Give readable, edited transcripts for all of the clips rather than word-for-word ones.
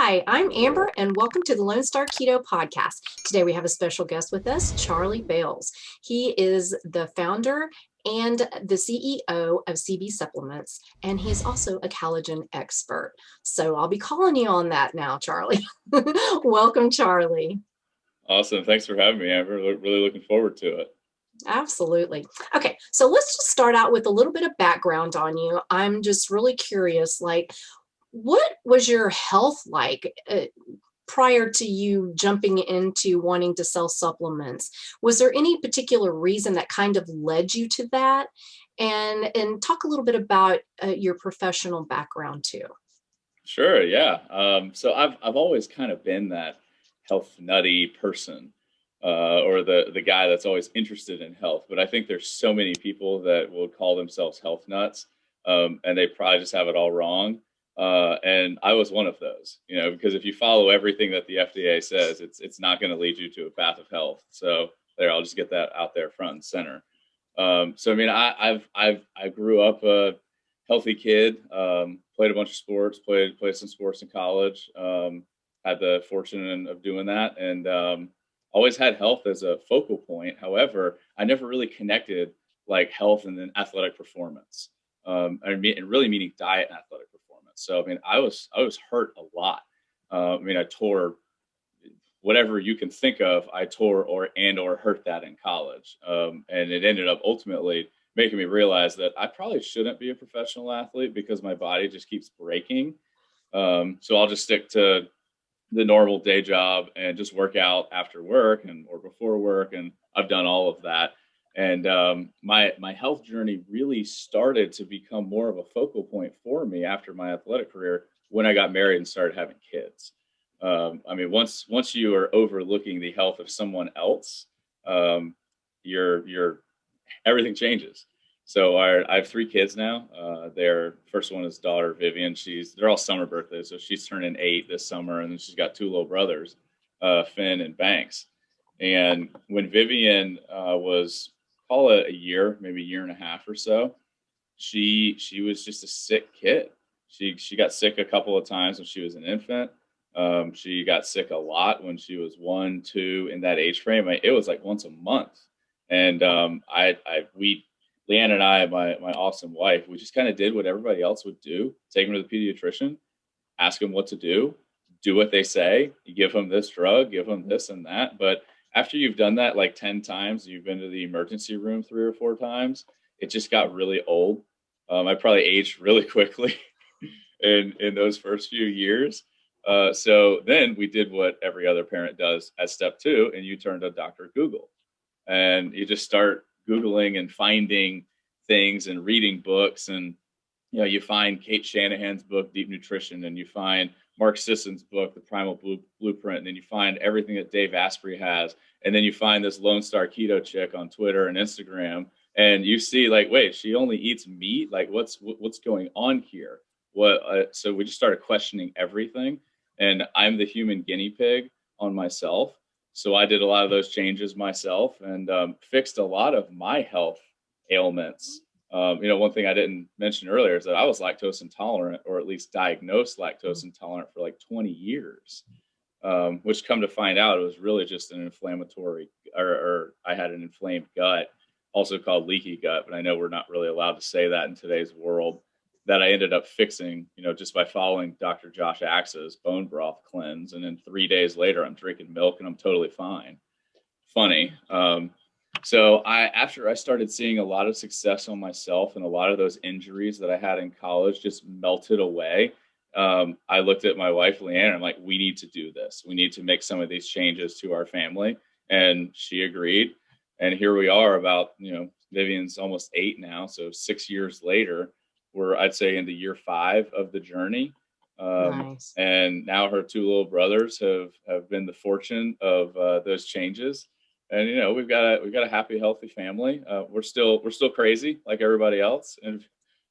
Hi, I'm Amber, and welcome to the Lone Star Keto podcast. Today we have a special guest with us, Charlie Bales. He is the founder and the CEO of CB Supplements, and he's also a collagen expert. So I'll be calling you on that now, Charlie. Welcome, Charlie. Awesome. Thanks for having me, Amber. Really looking forward to it. Absolutely. Okay, so let's just start out with a little bit of background on you. I'm just really curious, what was your health like prior to you jumping into wanting to sell supplements? Was there any particular reason that kind of led you to that? And talk a little bit about your professional background too. Sure. Yeah. So I've always kind of been that health nutty person, or the guy that's always interested in health. But I think there's so many people that will call themselves health nuts, and they probably just have it all wrong. And I was one of those, because if you follow everything that the FDA says, it's not going to lead you to a path of health. So there, I'll just get that out there front and center. So I mean, I grew up a healthy kid, played a bunch of sports, played some sports in college, had the fortune of doing that, and always had health as a focal point. However, I never really connected like health and then athletic performance, and really meaning diet and athletic performance. So I mean, I was hurt a lot. I mean, I tore whatever you can think of. I tore or hurt that in college, and it ended up ultimately making me realize that I probably shouldn't be a professional athlete because my body just keeps breaking. So I'll just stick to the normal day job and just work out after work or before work, and I've done all of that. And my health journey really started to become more of a focal point for me after my athletic career when I got married and started having kids. I mean, once you are overlooking the health of someone else, your everything changes. So I have three kids now. Their first one is daughter Vivian. They're all summer birthdays, so she's turning 8 this summer, and then she's got two little brothers, Finn and Banks. And when Vivian was, call it a year, maybe a year and a half or so, she was just a sick kid. She got sick a couple of times when she was an infant. She got sick a lot when she was 1, 2 in that age frame. It was like once a month. And Leanne and I, my awesome wife, we just kind of did what everybody else would do. Take them to the pediatrician, ask them what to do what they say. You give them this drug, give them this and that. But after you've done that like 10 times, you've been to the emergency room 3 or 4 times, it just got really old. I probably aged really quickly in those first few years. So then we did what every other parent does as step 2, and you turn to Dr. Google. And you just start Googling and finding things and reading books. And, you find Kate Shanahan's book, Deep Nutrition, and you find Mark Sisson's book, The Primal Blueprint, and then you find everything that Dave Asprey has. And then you find this Lone Star Keto chick on Twitter and Instagram, and you see like, wait, she only eats meat? Like what's going on here? So we just started questioning everything. And I'm the human guinea pig on myself. So I did a lot of those changes myself and fixed a lot of my health ailments. One thing I didn't mention earlier is that I was lactose intolerant, or at least diagnosed lactose intolerant, for like 20 years, which, come to find out, it was really just an inflammatory, or I had an inflamed gut, also called leaky gut. But I know we're not really allowed to say that in today's world. That I ended up fixing, just by following Dr. Josh Axe's bone broth cleanse. And then 3 days later, I'm drinking milk and I'm totally fine. Funny. So after I started seeing a lot of success on myself, and a lot of those injuries that I had in college just melted away, I looked at my wife, Leanne, and I'm like, we need to do this. We need to make some of these changes to our family. And she agreed. And here we are about, Vivian's almost 8 now. So 6 years later, we're, I'd say, into year 5 of the journey. Nice. And now her 2 little brothers have been the fortune of those changes. And, we've got a happy, healthy family. We're still crazy like everybody else. And,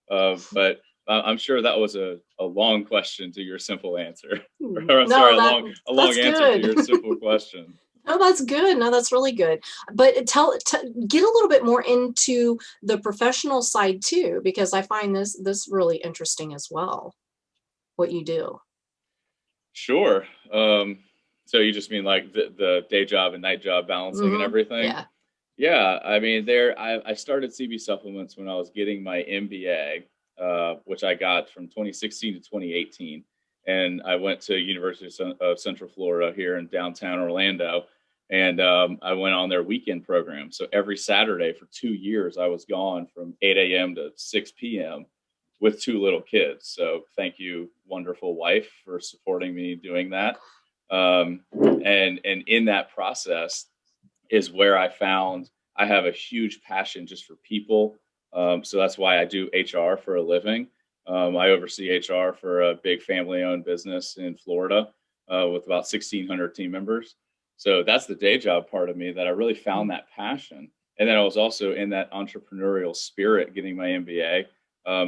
but I'm sure that was a long question to your simple answer. Or, sorry, a long answer to your simple question. No, that's good. No, that's really good. But get a little bit more into the professional side too, because I find this really interesting as well, what you do. Sure. So you just mean like the day job and night job balancing and everything? Yeah. Yeah, I mean, I started CB supplements when I was getting my MBA, which I got from 2016 to 2018, and I went to University of Central Florida here in downtown Orlando, and I went on their weekend program. So every Saturday for 2 years, I was gone from 8 a.m. to 6 p.m. with two little kids. So thank you, wonderful wife, for supporting me doing that. And in that process is where I found I have a huge passion just for people. So that's why I do HR for a living. I oversee HR for a big family-owned business in Florida with about 1,600 team members. So that's the day job part of me that I really found that passion. And then I was also in that entrepreneurial spirit getting my MBA,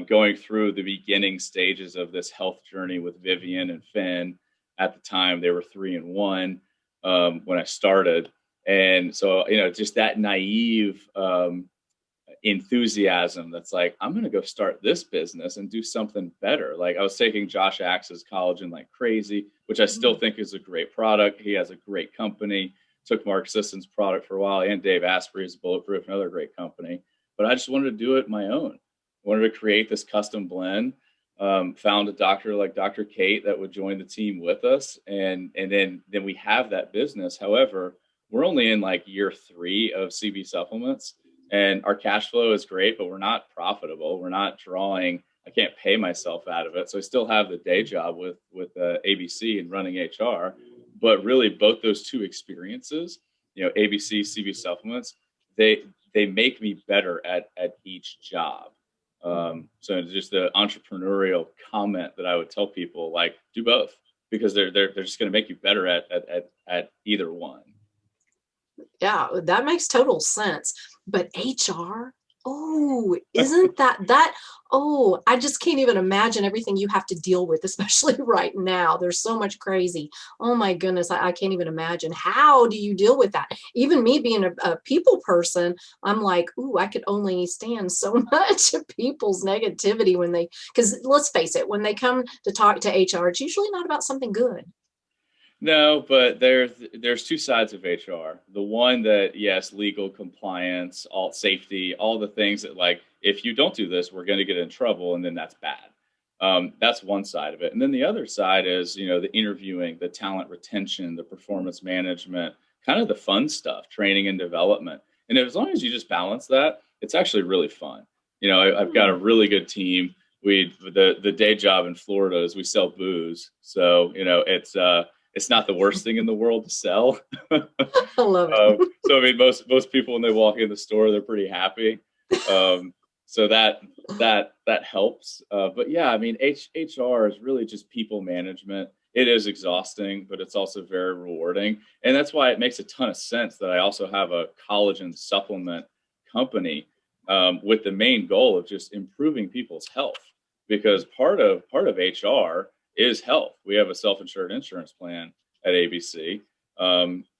going through the beginning stages of this health journey with Vivian and Finn. At the time, they were 3 and 1 when I started. And so, just that naive enthusiasm that's like, I'm going to go start this business and do something better. Like I was taking Josh Axe's collagen like crazy, which I still think is a great product. He has a great company. Took Mark Sisson's product for a while, and Dave Asprey's Bulletproof, another great company. But I just wanted to do it my own. I wanted to create this custom blend. Found a doctor like Dr. Kate that would join the team with us, and then we have that business. However, we're only in like year 3 of CB supplements, and our cash flow is great, but we're not profitable. We're not drawing. I can't pay myself out of it, so I still have the day job with ABC and running HR. But really, both those two experiences, ABC, CB supplements, they make me better at each job. So just the entrepreneurial comment that I would tell people, like, do both, because they're just going to make you better at either one. Yeah, that makes total sense. But HR, oh, isn't oh, I just can't even imagine everything you have to deal with, especially right now. There's so much crazy. Oh my goodness, I can't even imagine. How do you deal with that? Even me being a people person, I'm like, ooh, I could only stand so much of people's negativity because let's face it, when they come to talk to HR, it's usually not about something good. No, but there's two sides of HR. The one that, yes, legal compliance, all safety, all the things that, like, if you don't do this, we're going to get in trouble, and then that's bad. That's one side of it. And then the other side is, the interviewing, the talent retention, the performance management, kind of the fun stuff, training and development. And as long as you just balance that, it's actually really fun. I've got a really good team. The day job in Florida is we sell booze. So, it's not the worst thing in the world to sell. I love it. So I mean, most people when they walk in the store, they're pretty happy. So that helps. But yeah, I mean, HR is really just people management. It is exhausting, but it's also very rewarding, and that's why it makes a ton of sense that I also have a collagen supplement company with the main goal of just improving people's health, because part of HR is health. We have a self-insured insurance plan at ABC.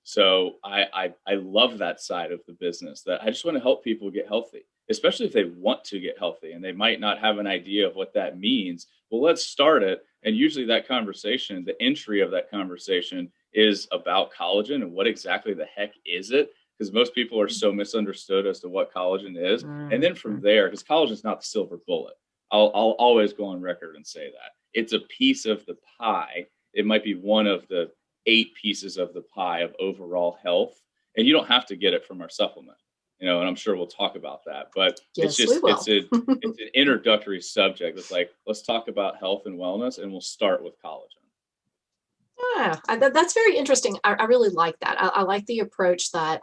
So I love that side of the business, that I just want to help people get healthy, especially if they want to get healthy and they might not have an idea of what that means. Well, let's start it. And usually that conversation, the entry of that conversation is about collagen and what exactly the heck is it? Because most people are so misunderstood as to what collagen is. And then from there, because collagen is not the silver bullet. I'll always go on record and say that. It's a piece of the pie. It might be one of the 8 pieces of the pie of overall health. And you don't have to get it from our supplement, and I'm sure we'll talk about that. But Yes, we will. it's an introductory subject. It's like, let's talk about health and wellness, and we'll start with collagen. Yeah, that's very interesting. I really like that. I like the approach that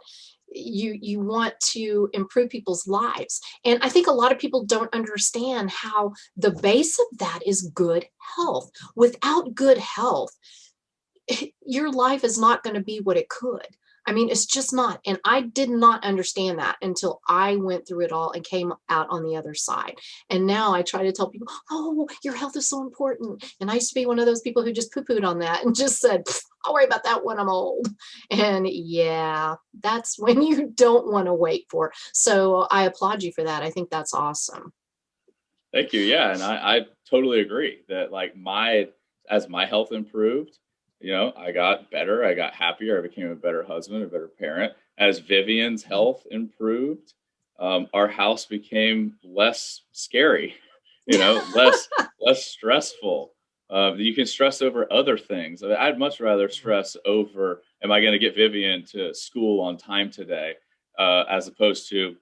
you want to improve people's lives. And I think a lot of people don't understand how the base of that is good health. Without good health, your life is not going to be what it could. I mean, it's just not. And I did not understand that until I went through it all and came out on the other side. And now I try to tell people, oh, your health is so important. And I used to be one of those people who just poo-pooed on that and just said, I'll worry about that when I'm old. And yeah, that's when you don't want to wait for. So I applaud you for that. I think that's awesome. Thank you. Yeah. And I totally agree that, like, as my health improved, I got better, I got happier, I became a better husband, a better parent. As Vivian's health improved, our house became less scary, less stressful. You can stress over other things. I'd much rather stress over, am I going to get Vivian to school on time today, as opposed to,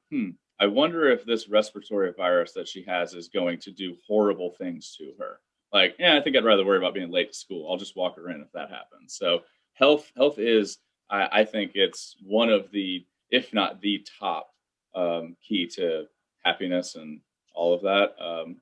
I wonder if this respiratory virus that she has is going to do horrible things to her. Like, yeah, I think I'd rather worry about being late to school. I'll just walk her in if that happens. So health is, I think it's one of the, if not the top key to happiness and all of that.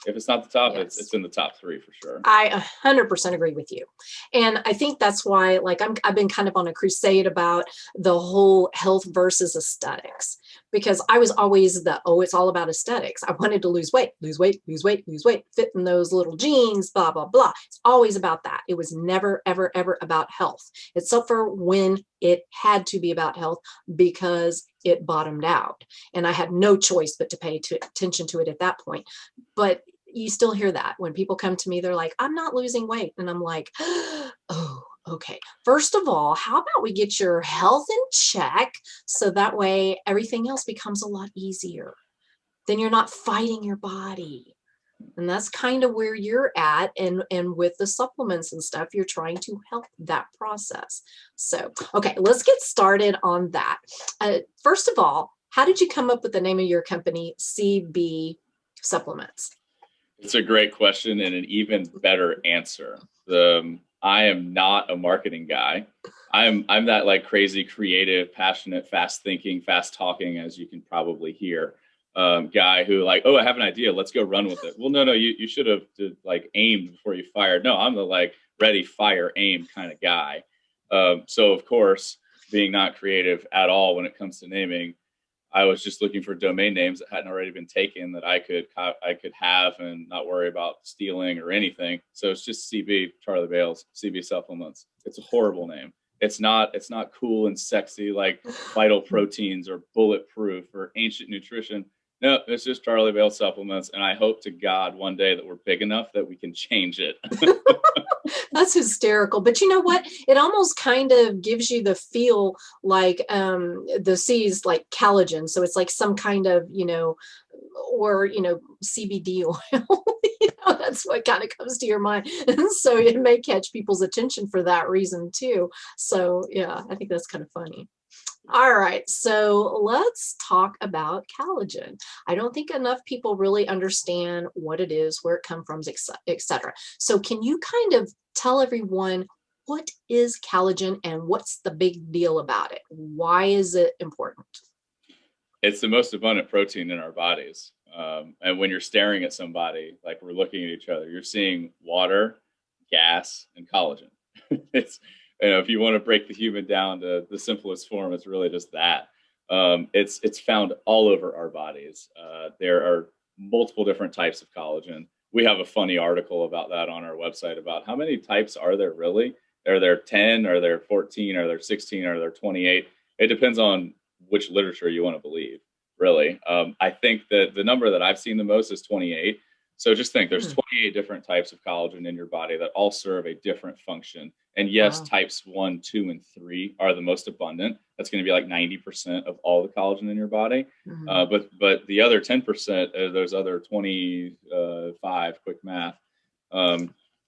If it's not the top, Yes. it's in the top three for sure. I 100% agree with you. And I think that's why, like, I've been kind of on a crusade about the whole health versus aesthetics, because I was always it's all about aesthetics. I wanted to lose weight, fit in those little jeans, blah, blah, blah. It's always about that. It was never, ever, ever about health, except for when it had to be about health because it bottomed out. And I had no choice but to pay attention to it at that point. But you still hear that when people come to me, they're like, I'm not losing weight. And I'm like, oh, okay. First of all, how about we get your health in check so that way everything else becomes a lot easier. Then you're not fighting your body. And that's kind of where you're at. And with the supplements and stuff, you're trying to help that process. So, okay, let's get started on that. First of all, how did you come up with the name of your company, CB Supplements? It's a great question and an even better answer. I am not a marketing guy. I'm that like crazy, creative, passionate, fast thinking, fast talking, as you can probably hear, guy who like, oh, I have an idea. Let's go run with it. Well, no, you should have like aimed before you fired. No, I'm the like ready, fire, aim kind of guy. So of course, being not creative at all when it comes to naming, I was just looking for domain names that hadn't already been taken that I could have and not worry about stealing or anything. So it's just CB, Charlie Bales, CB Supplements. It's a horrible name. It's not cool and sexy like Vital Proteins or Bulletproof or Ancient Nutrition. No, it's just Charlie Bale Supplements. And I hope to God one day that we're big enough that we can change it. That's hysterical. But you know what? It almost kind of gives you the feel like the C is like collagen. So it's like some kind of, or, CBD oil. That's what kind of comes to your mind. And so it may catch people's attention for that reason too. So yeah, I think that's kind of funny. All right, so let's talk about collagen. I don't think enough people really understand what it is, where it comes from, etc. So can you kind of tell everyone what is collagen and what's the big deal about it? Why is it important? It's the most abundant protein in our bodies. And when you're staring at somebody, like we're looking at each other, you're seeing water, gas, and collagen. It's if you want to break the human down to the simplest form, it's really just that. It's found all over our bodies. There are multiple different types of collagen. We have a funny article about that on our website about how many types are there really? Are there 10? Are there 14? Are there 16? Are there 28? It depends on which literature you want to believe, really. I think that the number that I've seen the most is 28. So just think there's 28 different types of collagen in your body that all serve a different function. And yes, types 1, 2, and 3 are the most abundant. That's going to be like 90% of all the collagen in your body. But the other 10%, those other 25, quick math,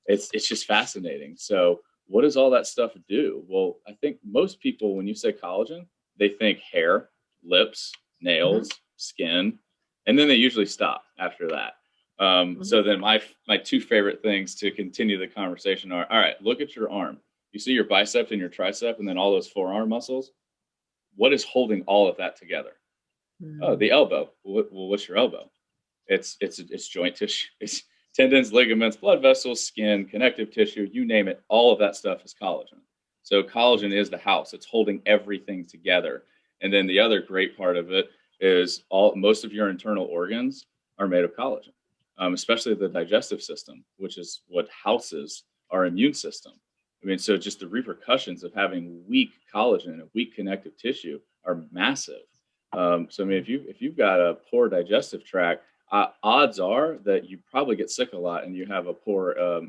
it's just fascinating. So what does all that stuff do? Well, I think most people, when you say collagen, they think hair, lips, nails, skin, and then they usually stop after that. So then my two favorite things to continue the conversation are, all right, look at your arm. You see your bicep and your tricep and then all those forearm muscles. What is holding all of that together? Oh, the elbow. Well, what's your elbow? It's joint tissue. It's tendons, ligaments, blood vessels, skin, connective tissue, you name it. All of that stuff is collagen. So collagen is the house. It's holding everything together. And then the other great part of it is most of your internal organs are made of collagen. Especially the digestive system, which is what houses our immune system. I mean, so just the repercussions of having weak collagen and weak connective tissue are massive. So I mean, if you've got a poor digestive tract, odds are that you probably get sick a lot and you have a poor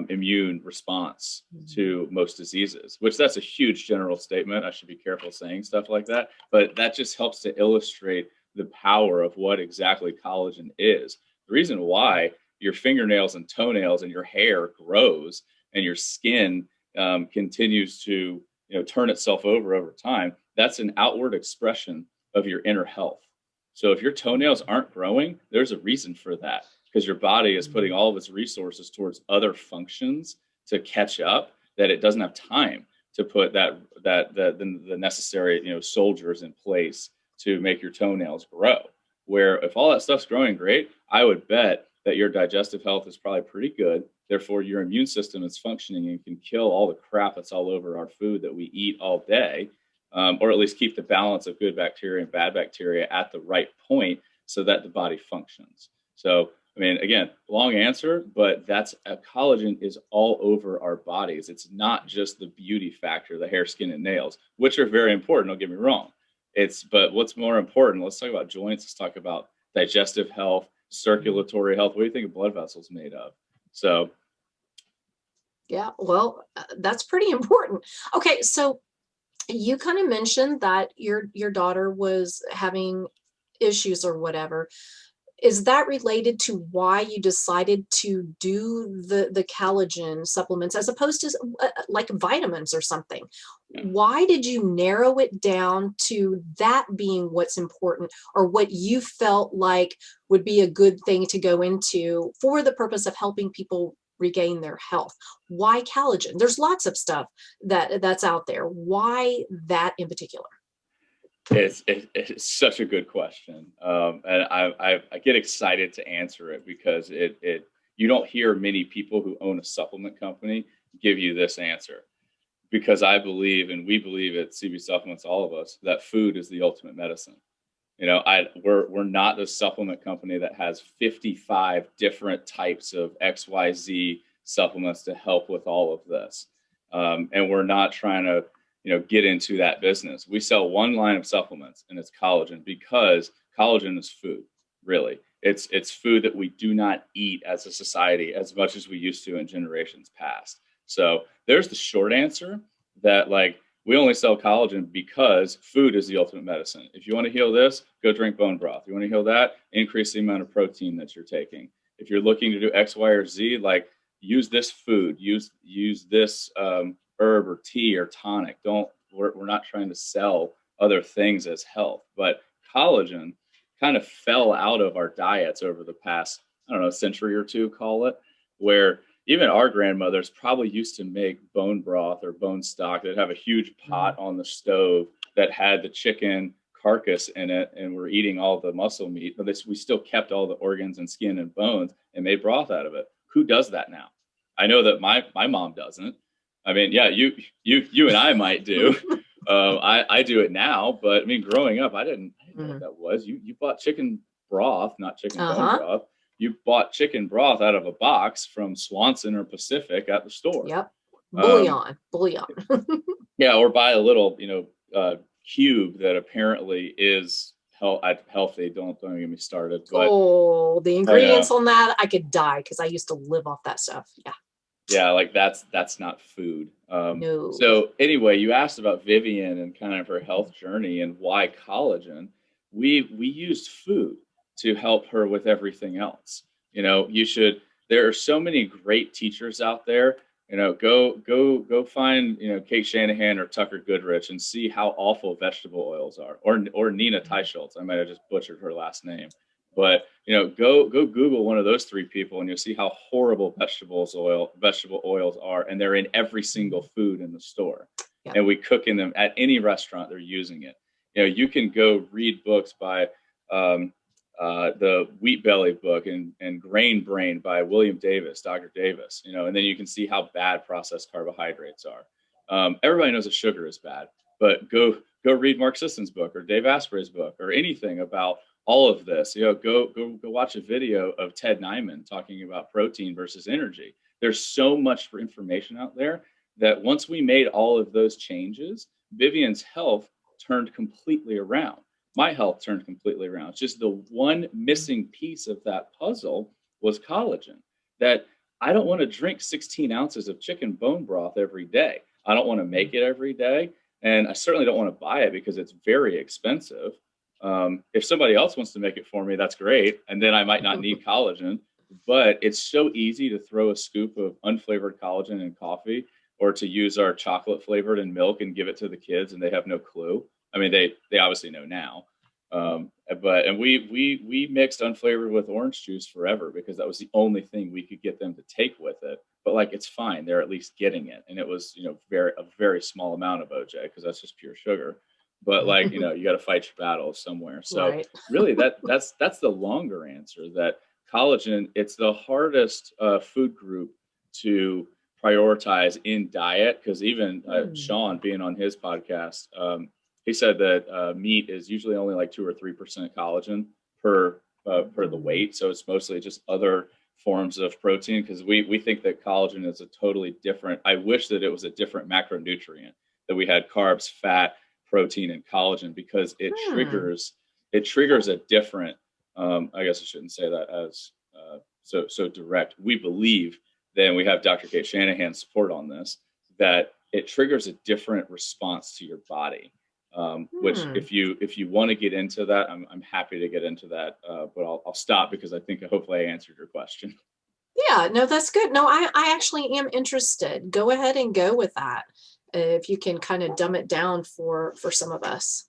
immune response to most diseases, which that's a huge general statement. I should be careful saying stuff like that, but that just helps to illustrate the power of what exactly collagen is. The reason why your fingernails and toenails and your hair grows and your skin continues to turn itself over time, that's an outward expression of your inner health. So if your toenails aren't growing, there's a reason for that, because your body is putting all of its resources towards other functions to catch up, that it doesn't have time to put the necessary soldiers in place to make your toenails grow. Where if all that stuff's growing great, I would bet that your digestive health is probably pretty good. Therefore, your immune system is functioning and can kill all the crap that's all over our food that we eat all day, or at least keep the balance of good bacteria and bad bacteria at the right point so that the body functions. So, I mean, again, long answer, but collagen is all over our bodies. It's not just the beauty factor, the hair, skin, and nails, which are very important, don't get me wrong. But what's more important, let's talk about joints, let's talk about digestive health, circulatory health. What do you think a blood vessel's made of? So. Yeah, well, that's pretty important. Okay, so you kind of mentioned that your daughter was having issues or whatever. Is that related to why you decided to do the collagen supplements as opposed to like vitamins or something? Why did you narrow it down to that being what's important, or what you felt like would be a good thing to go into for the purpose of helping people regain their health? Why collagen? There's lots of stuff that's out there. Why that in particular? It's such a good question, and I get excited to answer it, because you don't hear many people who own a supplement company give you this answer, because I believe, and we believe at CB Supplements, all of us, that food is the ultimate medicine. We're not the supplement company that has 55 different types of XYZ supplements to help with all of this, and we're not trying to get into that business. We sell one line of supplements, and it's collagen, because collagen is food. Really, it's food that we do not eat as a society as much as we used to in generations past. So there's the short answer, that we only sell collagen because food is the ultimate medicine. If you want to heal this, go drink bone broth. You want to heal that, increase the amount of protein that you're taking. If you're looking to do X, Y, or Z, use this food, use this herb or tea or tonic. We're not trying to sell other things as health, but collagen kind of fell out of our diets over the past, I don't know, century or two, call it, where even our grandmothers probably used to make bone broth or bone stock. They'd have a huge pot on the stove that had the chicken carcass in it, and we're eating all the muscle meat, but we still kept all the organs and skin and bones and made broth out of it. Who does that now? I know that my mom doesn't. I mean, yeah, you and I might do. I do it now, but I mean, growing up, I didn't know what that was. You bought chicken broth, not chicken bone broth. You bought chicken broth out of a box from Swanson or Pacific at the store. Yep, bouillon. Yeah, or buy a little, cube that apparently is healthy. Don't get me started. But, the ingredients on that, I could die, because I used to live off that stuff. Yeah. Yeah, that's not food. No. So anyway, you asked about Vivian and kind of her health journey and why collagen. We used food to help her with everything else. There are so many great teachers out there. Go find Kate Shanahan or Tucker Goodrich and see how awful vegetable oils are, or Nina Teicholz. I might have just butchered her last name. But go Google one of those three people, and you'll see how horrible vegetable oils are, and they're in every single food in the store. Yeah. And we cook in them at any restaurant. They're using it. You can go read books by the Wheat Belly book and Grain Brain by William Davis, Dr. Davis. And then you can see how bad processed carbohydrates are. Everybody knows that sugar is bad, but go read Mark Sisson's book or Dave Asprey's book or anything about all of this. Go watch a video of Ted Nyman talking about protein versus energy. There's so much information out there that once we made all of those changes, Vivian's health turned completely around. My health turned completely around. It's just the one missing piece of that puzzle was collagen. That I don't want to drink 16 ounces of chicken bone broth every day. I don't want to make it every day. And I certainly don't want to buy it because it's very expensive. If somebody else wants to make it for me, that's great. And then I might not need collagen. But it's so easy to throw a scoop of unflavored collagen in coffee, or to use our chocolate flavored in milk and give it to the kids, and they have no clue. I mean, they obviously know now. And we mixed unflavored with orange juice forever because that was the only thing we could get them to take with it. But like, it's fine, they're at least getting it, and it was, you know, a very small amount of OJ because that's just pure sugar. But like, you know, you got to fight your battles somewhere. So Right. really, that's the longer answer. That collagen, it's the hardest food group to prioritize in diet, because even Sean, being on his podcast, he said that meat is usually only like 2 or 3% collagen per the weight. So it's mostly just other forms of protein, because we think that collagen is a totally different. I wish that it was a different macronutrient, that we had carbs, fat, protein, and collagen, because it triggers a different. I guess I shouldn't say that as so direct. We believe, then we have Dr. Kate Shanahan's support on this, that it triggers a different response to your body. Which if you want to get into that, I'm happy to get into that, but I'll stop because I think hopefully I answered your question. Yeah, no, that's good. No, I actually am interested. Go ahead and go with that. If you can kind of dumb it down for some of us.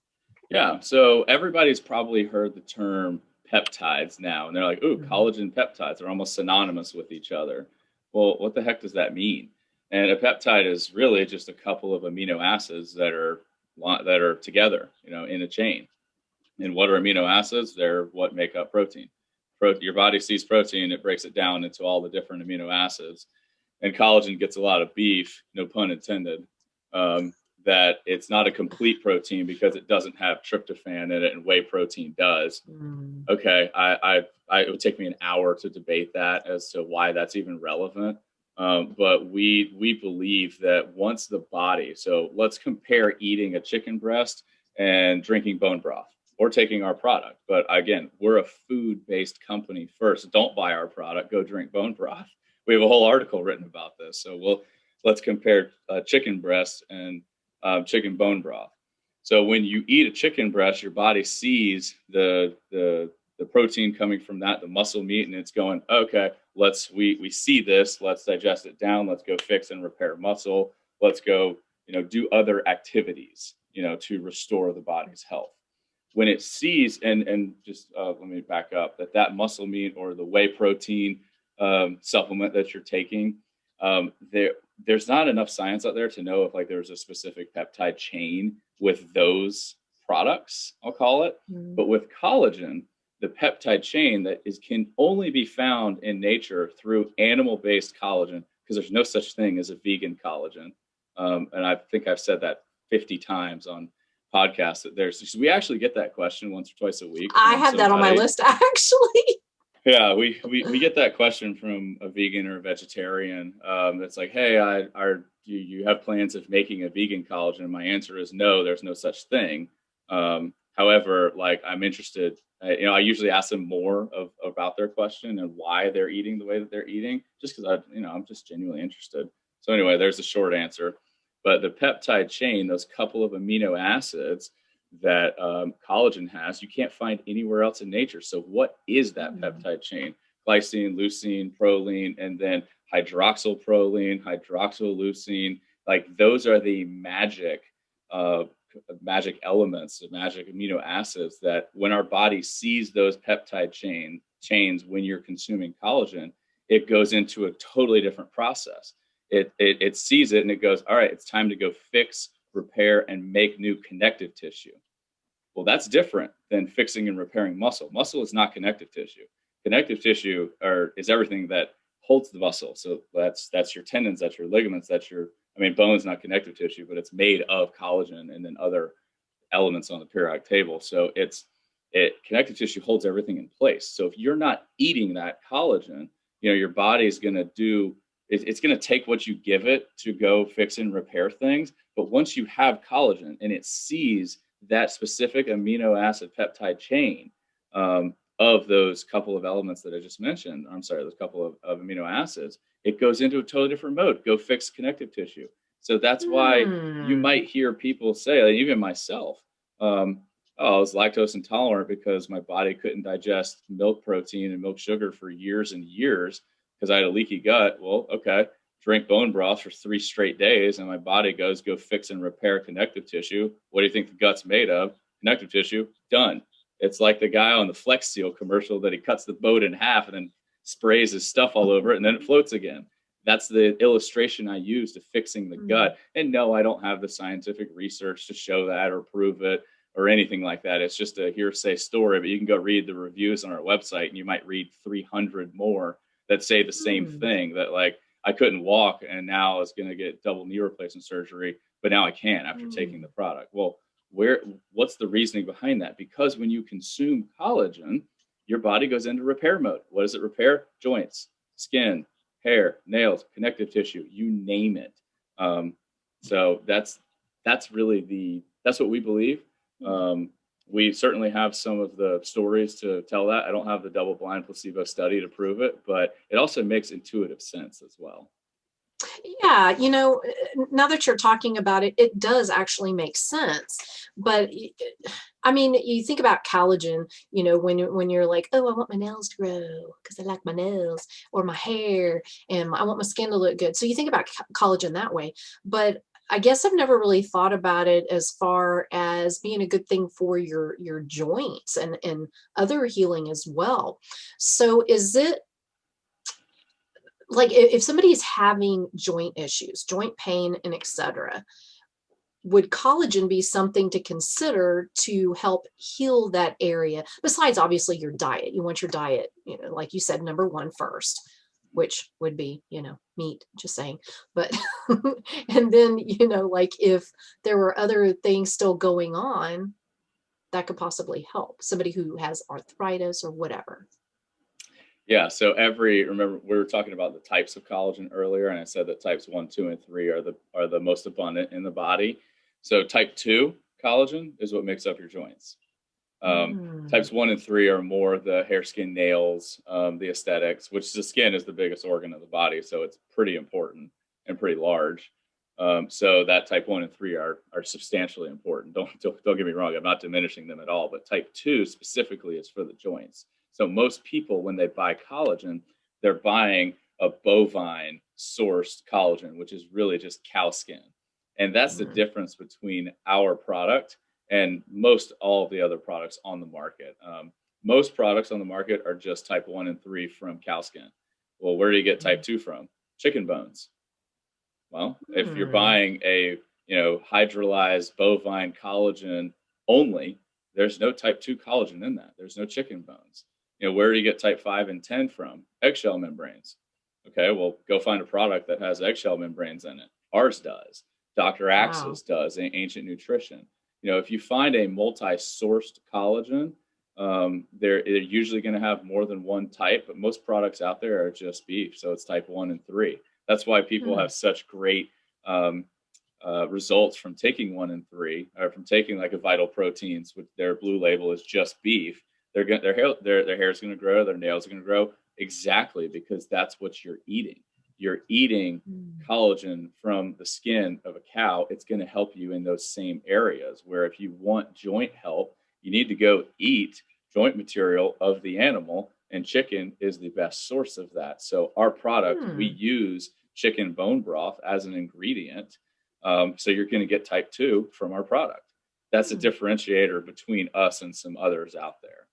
Yeah, so everybody's probably heard the term peptides now, and they're like, "Ooh, collagen peptides are almost synonymous with each other." Well, what the heck does that mean? And a peptide is really just a couple of amino acids that are together, you know, in a chain. And what are amino acids? They're what make up protein. Your body sees protein, it breaks it down into all the different amino acids. And collagen gets a lot of beef, no pun intended, that it's not a complete protein because it doesn't have tryptophan in it, and whey protein does. Okay, it would take me an hour to debate that as to why that's even relevant. But we believe that once the body, so let's compare eating a chicken breast and drinking bone broth, or taking our product. But again, we're a food-based company first. Don't buy our product, go drink bone broth. We have a whole article written about this. So let's compare chicken breast and chicken bone broth. So when you eat a chicken breast, your body sees the protein coming from that, the muscle meat, and it's going, okay, we see this, let's digest it down, let's go fix and repair muscle, let's go, you know, do other activities, you know, to restore the body's health. When it sees, and just let me back up, that muscle meat or the whey protein supplement that you're taking, there's not enough science out there to know if like there's a specific peptide chain with those products, I'll call it. But with collagen, the peptide chain can only be found in nature through animal-based collagen, because there's no such thing as a vegan collagen. And I think I've said that 50 times on podcasts that we actually get that question once or twice a week. I have that on my list, actually. Yeah, we get that question from a vegan or a vegetarian. That's like, hey, do you have plans of making a vegan collagen? And my answer is no, there's no such thing. However, like, I'm interested. I usually ask them more about their question and why they're eating the way that they're eating, just because I'm just genuinely interested. So anyway, there's the short answer. But the peptide chain, those couple of amino acids that collagen has, you can't find anywhere else in nature. So what is that peptide chain? Glycine, leucine, proline, and then hydroxylproline, hydroxyleucine. Like, those are the magic elements, the magic amino acids that when our body sees those peptide chains when you're consuming collagen, it goes into a totally different process. It sees it and it goes, all right, it's time to go fix, repair, and make new connective tissue. Well, that's different than fixing and repairing muscle. Muscle is not connective tissue. Connective tissue is everything that holds the muscle. So that's your tendons, that's your ligaments, bone's not connective tissue, but it's made of collagen and then other elements on the periodic table. So connective tissue holds everything in place. So if you're not eating that collagen, your body's going to do, it's going to take what you give it to go fix and repair things. But once you have collagen and it sees that specific amino acid peptide chain, of those couple of elements that I just mentioned, I'm sorry, those couple of amino acids, it goes into a totally different mode, go fix connective tissue. So that's why you Hmm. might hear people say, like, even myself, um, oh, I was lactose intolerant because my body couldn't digest milk protein and milk sugar for years and years because I had a leaky gut. Well, okay, drink bone broth for 3 straight days, and my body goes, go fix and repair connective tissue. What do you think the gut's made of? Connective tissue. Done. It's like the guy on the Flex Seal commercial that he cuts the boat in half and then sprays his stuff all over it, and then it floats again. That's the illustration I use to fixing the Hmm. gut. And no, I don't have the scientific research to show that or prove it or anything like that. It's just a hearsay story, but you can go read the reviews on our website and you might read 300 more that say the same Hmm. thing, that like I couldn't walk and now I was going to get double knee replacement surgery, but now I can after taking Hmm. the product. Well, where what's the reasoning behind that? Because when you consume collagen, your body goes into repair mode. What does it repair? Joints, skin, hair, nails, connective tissue, you name it. Um, so that's really that's what we believe. Um, we certainly have some of the stories to tell that. I don't have the double blind placebo study to prove it, but it also makes intuitive sense as well. Yeah, now that you're talking about it, it does actually make sense. But I mean, you think about collagen, when you're like, oh, I want my nails to grow because I like my nails, or my hair, and I want my skin to look good. So you think about collagen that way. But I guess I've never really thought about it as far as being a good thing for your joints and other healing as well. So is it like if somebody is having joint issues, joint pain, and etc., would collagen be something to consider to help heal that area? Besides, obviously, your diet. You want your diet, like you said, number one first, which would be, meat, just saying. But, and then, like if there were other things still going on, that could possibly help somebody who has arthritis or whatever. Yeah. So remember we were talking about the types of collagen earlier, and I said that types 1, 2, and 3 are the most abundant in the body. So type 2 collagen is what makes up your joints. Mm. Types 1 and 3 are more the hair, skin, nails, the aesthetics, which the skin is the biggest organ of the body, so it's pretty important and pretty large. So that type 1 and 3 are substantially important. Don't get me wrong, I'm not diminishing them at all, but type 2 specifically is for the joints. So most people, when they buy collagen, they're buying a bovine sourced collagen, which is really just cow skin. And that's the Mm. difference between our product and most all of the other products on the market. Most products on the market are just type 1 and 3 from cow skin. Well, where do you get type 2 from? Chicken bones. Well, if you're Mm. buying a hydrolyzed bovine collagen only, there's no type 2 collagen in that. There's no chicken bones. Where do you get type 5 and 10 from? Eggshell membranes. Okay, well, go find a product that has eggshell membranes in it. Ours does. Dr. Wow. Axe's does. Ancient Nutrition. If you find a multi-sourced collagen, they're usually going to have more than one type, but most products out there are just beef. So it's type 1 and 3. That's why people Hmm. have such great um, results from taking 1 and 3, or from taking like a Vital Proteins, with their blue label is just beef. Their hair is going to grow, their nails are going to grow, exactly because that's what you're eating. You're eating Mm. collagen from the skin of a cow. It's going to help you in those same areas. Where if you want joint help, you need to go eat joint material of the animal, and chicken is the best source of that. So our product, we Hmm. use chicken bone broth as an ingredient. So you're going to get type 2 from our product. That's a Hmm. differentiator between us and some others out there.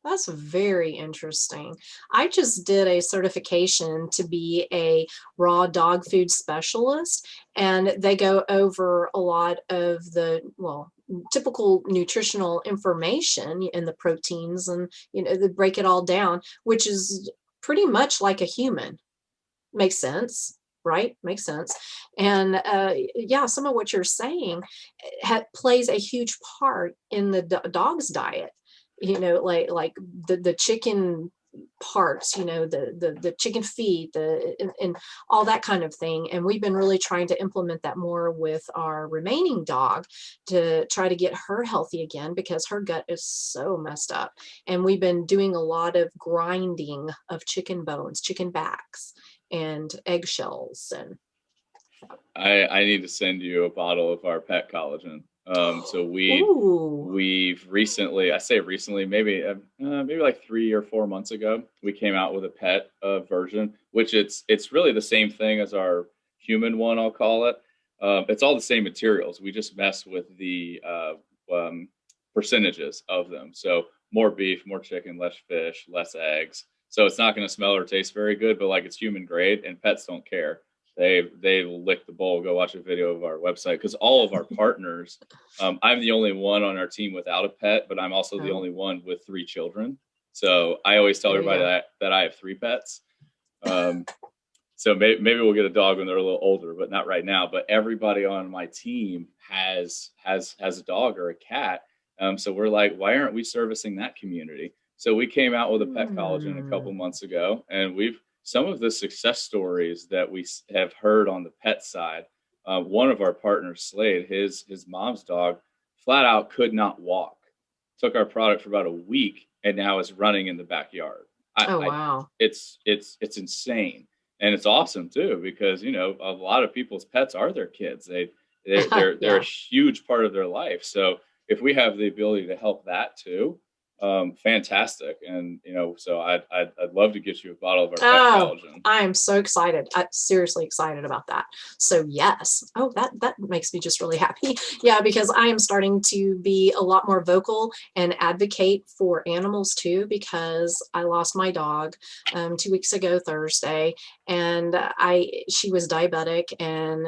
That's very interesting. I just did a certification to be a raw dog food specialist, and they go over a lot of the, well, typical nutritional information and the proteins, and they break it all down, which is pretty much like a human. Makes sense, right? Makes sense. And yeah, some of what you're saying plays a huge part in the dog's diet. Like the chicken. parts, the chicken feet, and all that kind of thing. And we've been really trying to implement that more with our remaining dog to try to get her healthy again, because her gut is so messed up. And we've been doing a lot of grinding of chicken bones, chicken backs, and eggshells. And I need to send you a bottle of our pet collagen. So ooh, we've recently, I say recently, maybe like 3 or 4 months ago, we came out with a pet version, which it's really the same thing as our human one, I'll call it. It's all the same materials. We just mess with the percentages of them. So more beef, more chicken, less fish, less eggs. So it's not going to smell or taste very good, but like it's human grade, and pets don't care. They will lick the bowl. Go watch a video of our website, because all of our partners, I'm the only one on our team without a pet, but I'm also the oh, only one with 3 children. So I always tell there you everybody go. that I have 3 pets. So maybe we'll get a dog when they're a little older, but not right now. But everybody on my team has a dog or a cat. So we're like, why aren't we servicing that community? So we came out with a pet collagen a couple Hmm. months ago, and some of the success stories that we have heard on the pet side. One of our partners, Slade, his mom's dog, flat out could not walk. Took our product for about a week, and now is running in the backyard. Oh, I wow. it's insane, and it's awesome too, because a lot of people's pets are their kids. They're a Yeah. huge part of their life. So if we have the ability to help that too, fantastic. And so I'd love to get you a bottle of our pet Oh, collagen. I am so excited. I'm seriously excited about that. So yes. Oh, that makes me just really happy. Yeah, because I am starting to be a lot more vocal and advocate for animals too, because I lost my dog 2 weeks ago Thursday, and she was diabetic, and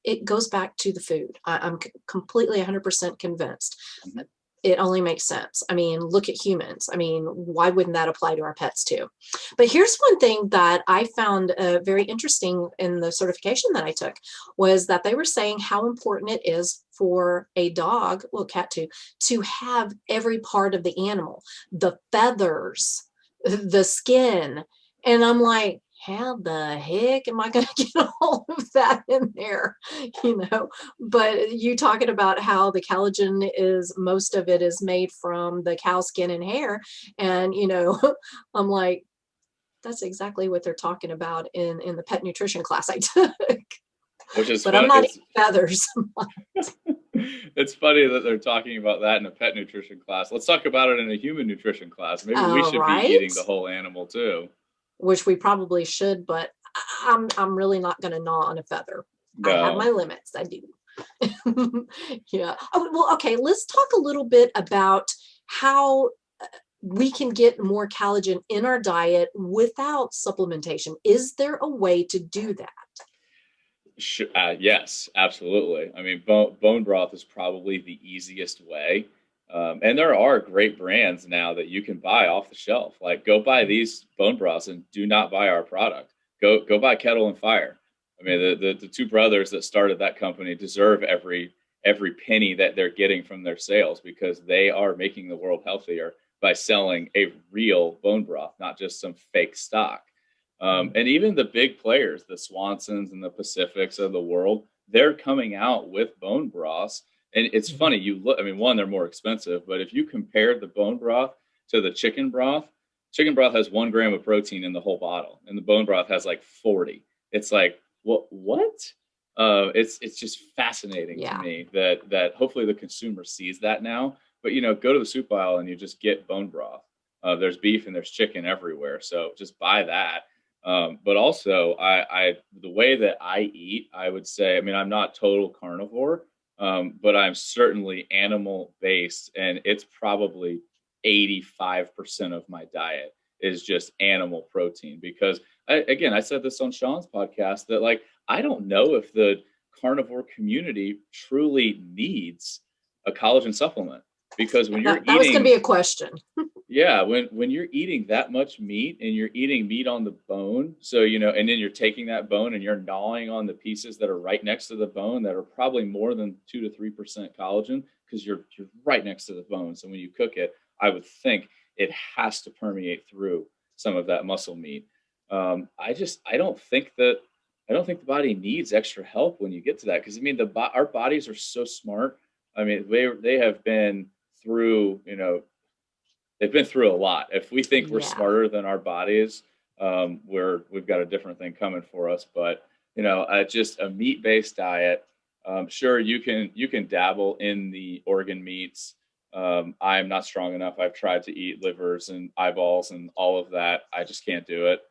it goes back to the food. I'm completely 100% convinced. Mhm. It only makes sense. I mean, look at humans. I mean, why wouldn't that apply to our pets too? But here's one thing that I found very interesting in the certification that I took, was that they were saying how important it is for a dog, well, cat too, to have every part of the animal, the feathers, the skin. And I'm like, how the heck am I going to get all of that in there? You know, but you talking about how the collagen is, most of it is made from the cow skin and hair. And, I'm like, that's exactly what they're talking about in the pet nutrition class I took. Which is But I'm fun. not eating feathers. It's funny that they're talking about that in a pet nutrition class. Let's talk about it in a human nutrition class. Maybe we All should be right. eating the whole animal too. Which we probably should, but I'm really not going to gnaw on a feather. I have my No. limits. I do. Yeah. Oh, well, okay. Let's talk a little bit about how we can get more collagen in our diet without supplementation. Is there a way to do that? Yes, absolutely. I mean, bone broth is probably the easiest way. And there are great brands now that you can buy off the shelf. Like, go buy these bone broths and do not buy our product. Go buy Kettle and Fire. I mean, the 2 brothers that started that company deserve every penny that they're getting from their sales, because they are making the world healthier by selling a real bone broth, not just some fake stock. And even the big players, the Swansons and the Pacifics of the world, they're coming out with bone broths. And it's Mhm. funny, you look, I mean, one, they're more expensive, but if you compare the bone broth to the chicken broth has 1 gram of protein in the whole bottle, and the bone broth has like 40. It's like, what? It's just fascinating to Yeah. me that hopefully the consumer sees that now. But go to the soup aisle and you just get bone broth. There's beef and there's chicken everywhere, so just buy that. But also, the way that I eat, I would say, I mean, I'm not total carnivore, but I'm certainly animal based, and it's probably 85% of my diet is just animal protein. Because again, I said this on Sean's podcast, that like, I don't know if the carnivore community truly needs a collagen supplement, because when you're That was going to be eating, a question. yeah, when you're eating that much meat, and you're eating meat on the bone, so and then you're taking that bone and you're gnawing on the pieces that are right next to the bone that are probably more than 2 to 3% collagen, because you're right next to the bone. So when you cook it, I would think it has to permeate through some of that muscle meat. I don't think that I don't think the body needs extra help when you get to that, because I mean our bodies are so smart. I mean they have been through, they've been through a lot. If we think we're Yeah. smarter than our bodies, we've got a different thing coming for us. But just a meat-based diet. Sure, you can dabble in the organ meats. I'm not strong enough. I've tried to eat livers and eyeballs and all of that. I just can't do it.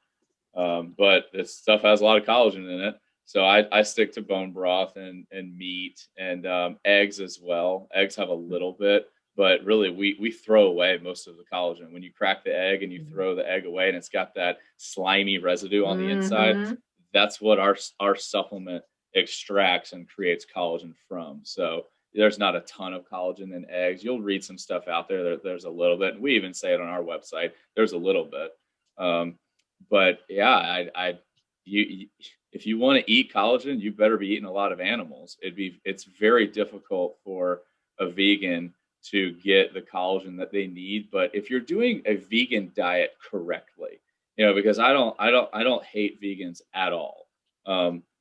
But this stuff has a lot of collagen in it. So I stick to bone broth and meat and eggs as well. Eggs have a little bit, but really we throw away most of the collagen. When you crack the egg and you throw the egg away and it's got that slimy residue on the inside, Mm-hmm. that's what our supplement extracts and creates collagen from. So there's not a ton of collagen in eggs. You'll read some stuff out there that there's a little bit. We even say it on our website. There's a little bit. But yeah, you if you want to eat collagen, you better be eating a lot of animals. It's very difficult for a vegan to get the collagen that they need. But if you're doing a vegan diet correctly, because I don't hate vegans at all.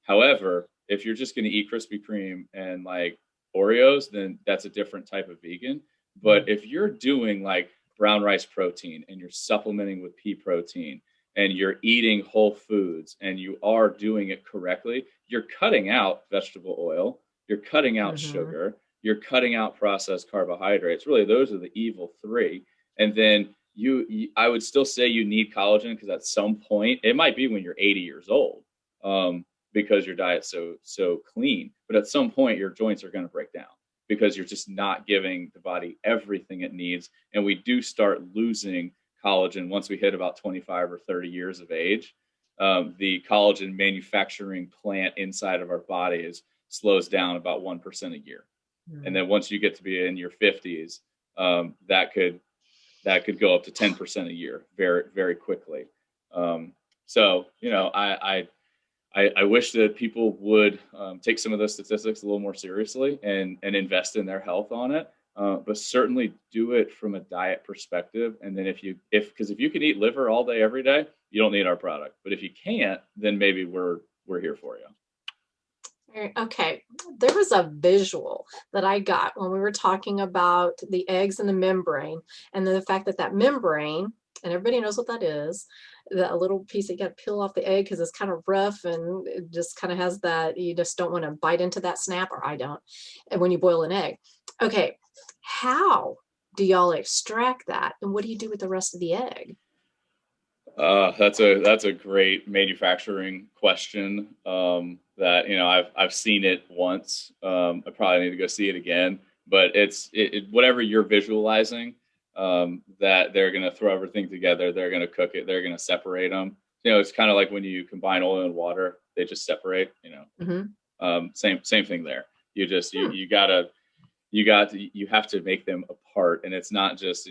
However, if you're just going to eat Krispy Kreme and like Oreos, then that's a different type of vegan. But if you're doing like brown rice protein and you're supplementing with pea protein and you're eating whole foods and you are doing it correctly, you're cutting out vegetable oil, you're cutting out sugar, you're cutting out processed carbohydrates. Really, those are the evil three. And then I would still say you need collagen, because at some point, it might be when you're 80 years old, because your diet's so clean. But at some point, your joints are going to break down because you're just not giving the body everything it needs. And we do start losing collagen once we hit about 25 or 30 years of age. The collagen manufacturing plant inside of our bodies slows down about 1% a year. And then once you get to be in your 50s, that could go up to 10% a year very, very quickly. So, I wish that people would take some of those statistics a little more seriously and invest in their health on it. But certainly do it from a diet perspective. And then if you can eat liver all day, every day, you don't need our product. But if you can't, then maybe we're here for you. Okay, there was a visual that I got when we were talking about the eggs and the membrane, and then the fact that membrane, and everybody knows what that is, that little piece that you got to peel off the egg because it's kind of rough and it just kind of has that, you just don't want to bite into that snap, or I don't, and when you boil an egg. Okay, how do y'all extract that, and what do you do with the rest of the egg? That's a great manufacturing question. That I've seen it once. I probably need to go see it again. But it's whatever you're visualizing. That they're gonna throw everything together. They're gonna cook it. They're gonna separate them. It's kind of like when you combine oil and water, they just separate. Same thing there. You just you have to make them apart, and it's not just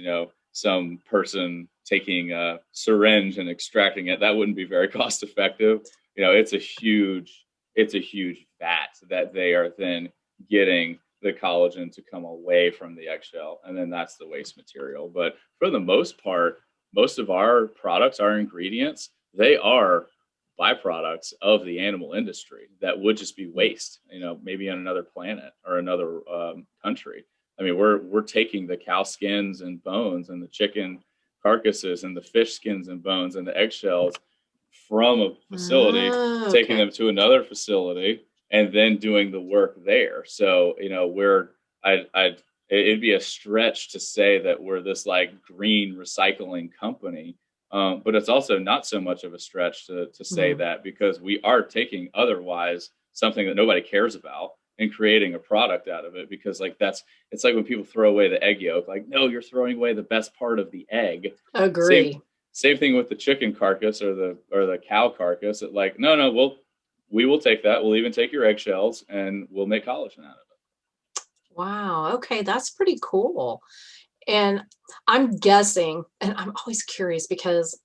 some person taking a syringe and extracting it. That wouldn't be very cost effective. It's a huge vat that they are then getting the collagen to come away from the eggshell, and then that's the waste material. But for the most part, most of our products, our ingredients, they are byproducts of the animal industry that would just be waste, maybe on another planet or another country. I mean, we're taking the cow skins and bones and the chicken carcasses and the fish skins and bones and the eggshells from a facility, taking them to another facility, and then doing the work there. So, it'd be a stretch to say that we're this like green recycling company. But it's also not so much of a stretch to say that, because we are taking otherwise something that nobody cares about and creating a product out of it. Because it's like when people throw away the egg yolk, like, no, you're throwing away the best part of the egg. Agree. Same thing with the chicken carcass or the cow carcass. No, we will take that. We'll even take your eggshells and we'll make collagen out of it. Wow. Okay, that's pretty cool. And I'm guessing, and I'm always curious because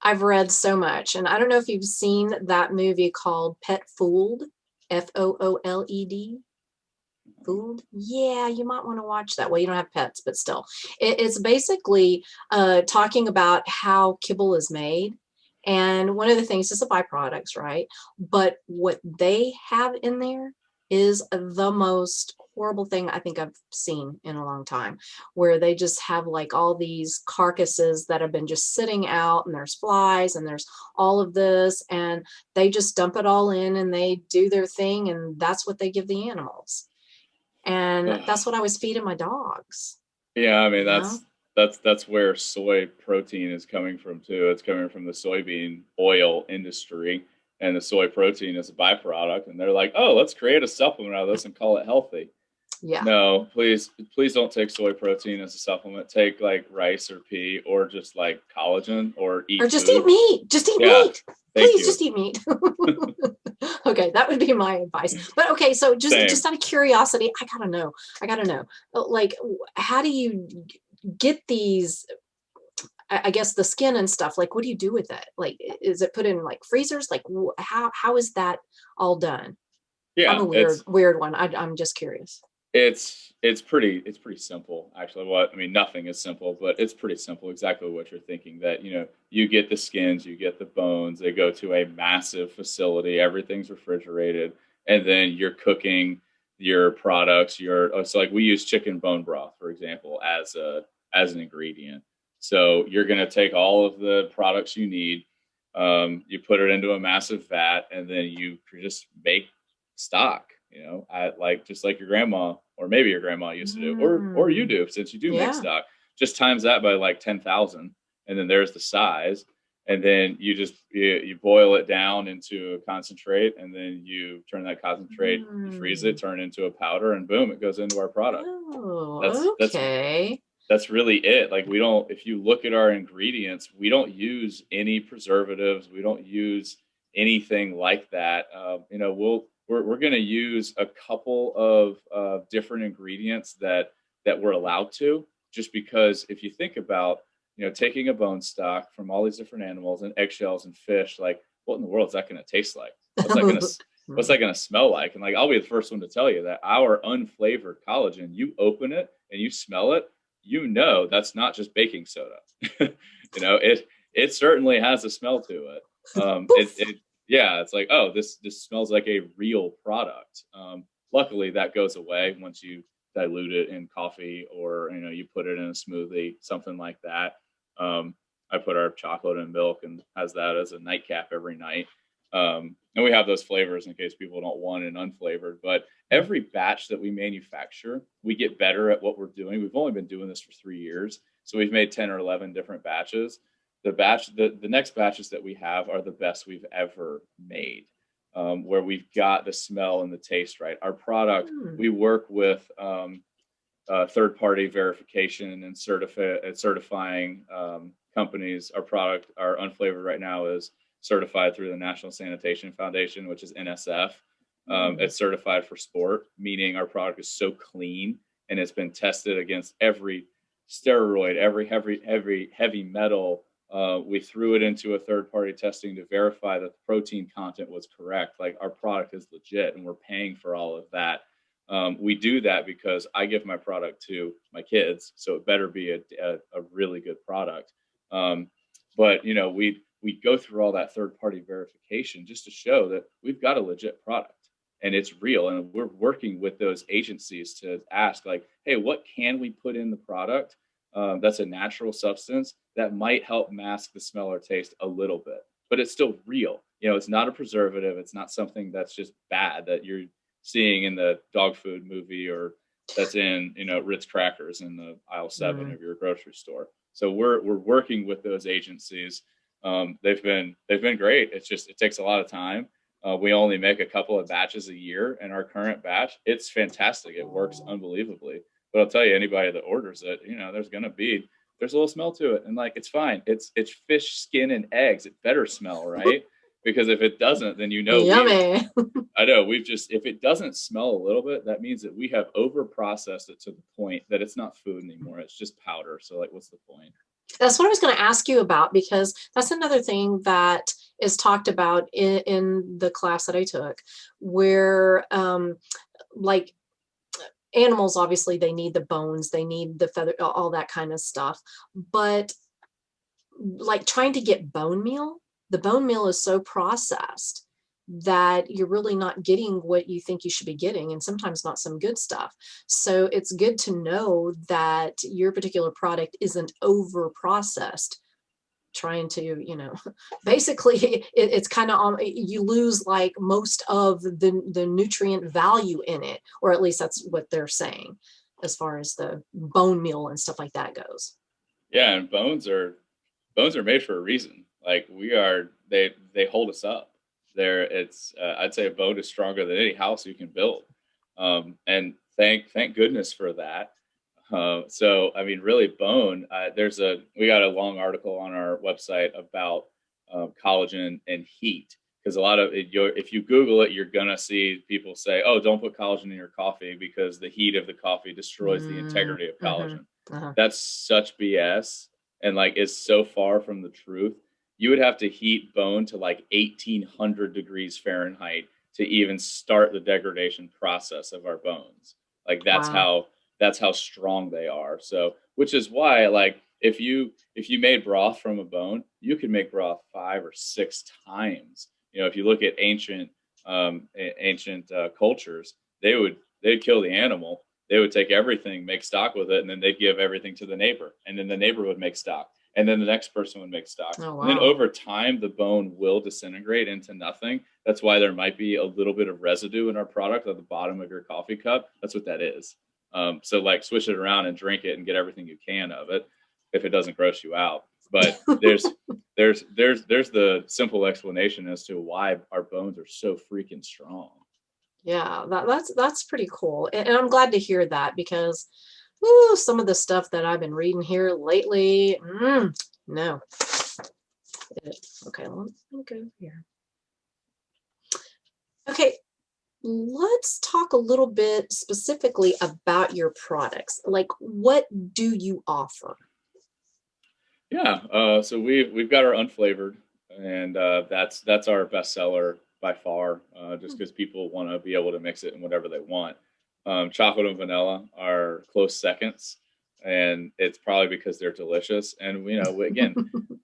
I've read so much, and I don't know if you've seen that movie called Pet Fooled, Fooled. food? Yeah, you might want to watch that. Well, you don't have pets, but still. It's basically talking about how kibble is made. And one of the things is the byproducts, right? But what they have in there is the most horrible thing I think I've seen in a long time, where they just have like all these carcasses that have been just sitting out, and there's flies and there's all of this, and they just dump it all in and they do their thing, and that's what they give the animals. And Ugh. that's what I was feeding my dogs, Yeah, I mean you know? that's where soy protein is coming from too. It's coming from the soybean oil industry, and the soy protein is a byproduct. And they're like, oh, let's create a supplement out of this and call it healthy. Yeah. No, please don't take soy protein as a supplement. Take like rice or pea, or just like collagen, or Or eat just eat food. meat. Just eat Yeah, meat. thank Please you. just eat meat. Okay, that would be my advice. But okay, so Same. just out of curiosity, I gotta know. I gotta know. Like, how do you get these? I guess the skin and stuff. Like, what do you do with it? Like, is it put in like freezers? Like, how is that all done? I'm Yeah, a weird one. I'm just curious. it's pretty simple actually. What I mean, nothing is simple, but it's pretty simple. Exactly what you're thinking. That you get the skins, you get the bones. They go to a massive facility. Everything's refrigerated, and then you're cooking your products. So like we use chicken bone broth, for example, as an ingredient. So you're gonna take all of the products you need. You put it into a massive vat, and then you just make stock, at like just like your grandma, or maybe your grandma used to do, or you Mm, do, since you do make yeah. stock. Just times that by like 10,000, and then there's the size, and then you boil it down into a concentrate, and then you turn that concentrate, you freeze it, Mm. turn it into a powder, and boom, it goes into our product. That's Oh, that's okay. that's really it. Like we don't, if you look at our ingredients, we don't use any preservatives. We don't use anything like that. We're going to use a couple of different ingredients that we're allowed to, just because if you think about, taking a bone stock from all these different animals and eggshells and fish, like what in the world is that going to taste like? What's that going to smell like? And like, I'll be the first one to tell you that our unflavored collagen, you open it and you smell it, that's not just baking soda. It certainly has a smell to it. Poof. Yeah, it's like, oh, this smells like a real product. Luckily that goes away once you dilute it in coffee, or you put it in a smoothie, something like that. I put our chocolate in milk and has that as a nightcap every night. And we have those flavors in case people don't want it unflavored. But every batch that we manufacture, we get better at what we're doing. We've only been doing this for 3 years, so we've made 10 or 11 different batches. The next batches that we have are the best we've ever made, where we've got the smell and the taste right. Our product, Mm. we work with third-party verification and certifying companies. Our product, our unflavored right now, is certified through the National Sanitation Foundation, which is NSF. Mm. It's certified for sport, meaning our product is so clean, and it's been tested against every steroid, every heavy metal. We threw it into a third-party testing to verify that the protein content was correct. Like, our product is legit, and we're paying for all of that. We do that because I give my product to my kids, so it better be a really good product. But we go through all that third party verification just to show that we've got a legit product and it's real. And we're working with those agencies to ask, like, hey, what can we put in the product that's a natural substance that might help mask the smell or taste a little bit, but it's still real. It's not a preservative. It's not something that's just bad that you're seeing in the dog food movie, or that's in Ritz crackers in the aisle 7 Mm. of your grocery store. So we're working with those agencies. They've been great. It's just, it takes a lot of time. We only make a couple of batches a year, and our current batch, it's fantastic. It works unbelievably. But I'll tell you, anybody that orders it, there's a little smell to it, and like, it's fine. It's fish skin and eggs. It better smell right, because if it doesn't, then Yummy. I know if it doesn't smell a little bit, that means that we have over processed it to the point that it's not food anymore. It's just powder. So like, what's the point? That's what I was going to ask you about, because that's another thing that is talked about in the class that I took, where like animals, obviously they need the bones, they need the feather, all that kind of stuff. But like trying to get bone meal, the bone meal is so processed that you're really not getting what you think you should be getting, and sometimes not some good stuff. So it's good to know that your particular product isn't over processed, trying to, basically it's kind of, you lose like most of the nutrient value in it, or at least that's what they're saying as far as the bone meal and stuff like that goes. Yeah, and bones are made for a reason. Like they hold us up. I'd say a bone is stronger than any house you can build, and thank goodness for that. So I mean, really, bone. We got a long article on our website about collagen and heat, because a lot of it, if you Google it, you're gonna see people say, "Oh, don't put collagen in your coffee because the heat of the coffee destroys the integrity of collagen." That's such BS, and like is so far from the truth. You would have to heat bone to like 1800 degrees Fahrenheit to even start the degradation process of our bones. Like Wow. that's how strong they are. So, which is why, like, if you made broth from a bone, you could make broth 5 or 6 times. If you look at ancient cultures, they'd kill the animal. They would take everything, make stock with it, and then they'd give everything to the neighbor, and then the neighbor would make stock, and then the next person would make stock, Oh, and then wow. over time, the bone will disintegrate into nothing. That's why there might be a little bit of residue in our product at the bottom of your coffee cup. That's what that is. So like switch it around and drink it and get everything you can of it if it doesn't gross you out. But there's the simple explanation as to why our bones are so freaking strong. Yeah, that's pretty cool. And I'm glad to hear that, because ooh, some of the stuff that I've been reading here lately, no. Okay, let me go here. Okay, let's talk a little bit specifically about your products. Like, what do you offer? Yeah, so we've got our unflavored, and that's our best seller by far, just because people want to be able to mix it in whatever they want. Chocolate and vanilla are close seconds, and it's probably because they're delicious. And again,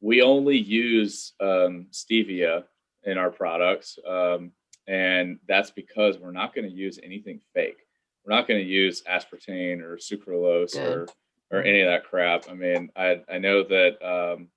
we only use stevia in our products, and that's because we're not going to use anything fake. We're not going to use aspartame or sucralose Good. or any of that crap. I mean, I know that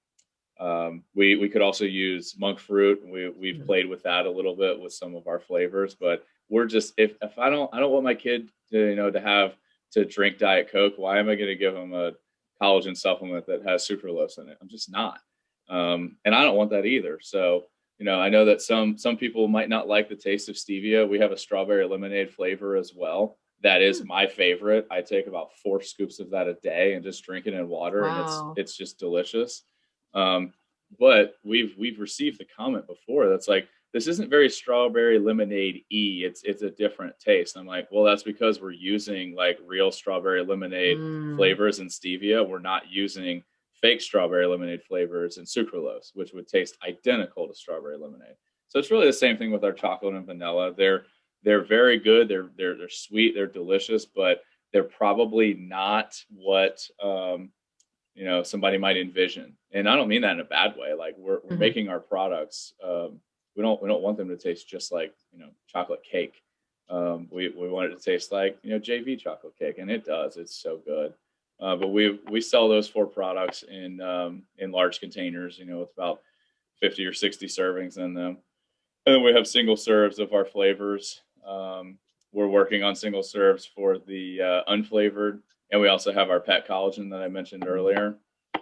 we could also use monk fruit. We've played with that a little bit with some of our flavors, but we're just if I don't want my kid to drink Diet Coke. Why am I going to give them a collagen supplement that has sucralose in it? I'm just not, and I don't want that either. So I know that some people might not like the taste of stevia. We have a strawberry lemonade flavor as well. That is my favorite. I take about 4 scoops of that a day and just drink it in water, and Wow. it's just delicious. Um, but we've received the comment before that's like, this isn't very strawberry lemonade It's a different taste. I'm like, well, that's because we're using like real strawberry lemonade Mm. flavors and stevia. We're not using fake strawberry lemonade flavors and sucralose, which would taste identical to strawberry lemonade. So it's really the same thing with our chocolate and vanilla. They're very good. They're sweet. They're delicious, but they're probably not what somebody might envision. And I don't mean that in a bad way. Like we're Hmm. making our products. We don't want them to taste just like chocolate cake. We want it to taste like JV chocolate cake, and it does. It's so good. But we sell those 4 products in large containers. With about 50 or 60 servings in them. And then we have single serves of our flavors. We're working on single serves for the unflavored, and we also have our pet collagen that I mentioned earlier.